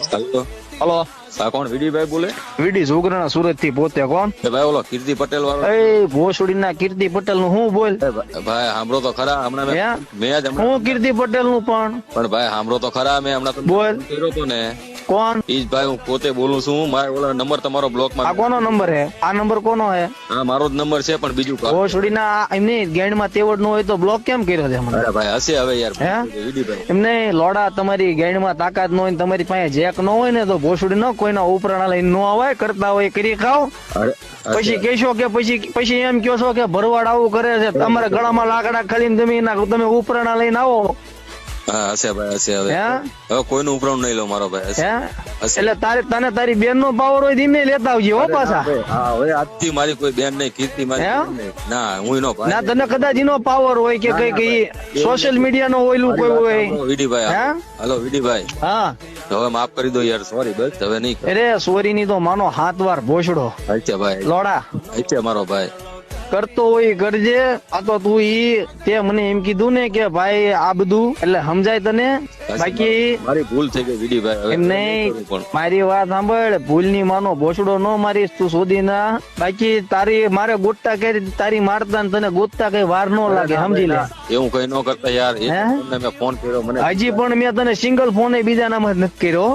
Hello hello, આ કોણ વિડીભાઈ બોલે? વીડી જોગરાણા સુરત થી પોતે કોણ? એ ભાઈ ઓલો કીર્તિ પટેલ વાળો. એ ભોસડી ના કીર્તિ પટેલ નું હું બોલ? ભાઈ સાંભળો તો ખરા, હમણાં હે? મેં જ હમણાં હું કીર્તિ પટેલ નું પણ ભાઈ સાંભળો તો ખરા, મેં હમણાં તમને બોલ. ફોન કર્યો હતો ને, કોણ? ઈ જ ભાઈ હું પોતે બોલું છું. મારે ઓલા નંબર તમારો બ્લોક આ માં. કોનો નંબર હે? આ નંબર કોનો હે? હા મારો જ નંબર છે, પણ બીજું કાંઈ. ભોસડી ના એમની ગેંડ માં તેવડ નો હોય તો બ્લોક કેમ કર્યો છે મને? અરે ભાઈ હશે હવે યાર. હે? વિડીભાઈ એમને લોડા તમારી ગેંડ માં તાકાત ન હોય ને તમારી પાસે જેક ન હોય ને તો ભોસડી ન કોઈના ઉપરાણા લઈને ન આવાય, કરતા હોય કરી ખાવ. અરે પછી કહેશો કે પછી એમ કહો છો કે ભરવાડ આવું કરે છે, તમારા ગળામાં લાકડા ખાલીને તમે ઉપરાણા લઈને આવો. હા હશે ભાઈ હશે. હવે હે? હવે કોઈનું ઉપરાણું નહીં લો મારો ભાઈ. હશે. હે? એટલે તને તારી બેન નો પાવર હોય ધીમે લેતા આવજે હો પાછા. હા હવે આજથી મારી કોઈ બેન નહીં, કીર્તિ મારી હે? બેન નહીં. ના હું નો ભાઈ. ના તને કદાચ એનો પાવર હોય કે કઈ કઈ સોશિયલ મીડિયા નો હોયલું કોઈ હોય. વિડીભાઈ હે? હલો વિડીભાઈ, હા હવે માફ કરી દો યાર, સોરી બસ હવે નહીં કરું. અરે સોરી ની તો માનો હાથ વાર ભોસડો અચ્છા ભાઈ, લોડા અચ્છા મારો ભાઈ. કરતો હોય કરજે. આ તો તું તે મને એમ કીધું ને કે ભાઈ આ બધું એટલે સમજાય તને. બાકી મારી ભૂલ થઈ ગઈ વિડીભાઈ, હવે એમ નહીં નહીં, કરું પણ. મારી વાત સાંભળ, ભૂલ ની માનો ભોસડો ન મારીશ તું શોધી ના. બાકી તારી મારે ગોતતા કરી તારી મારતા ને તને ગોતતા કઈ વાર ન લાગે, સમજી લે. એવું કઈ ન કરતા યાર. હે? તમને મેં ફોન કર્યો, મને હજી પણ મેં તને સિંગલ ફોન બીજા નામ જ નથી કર્યો.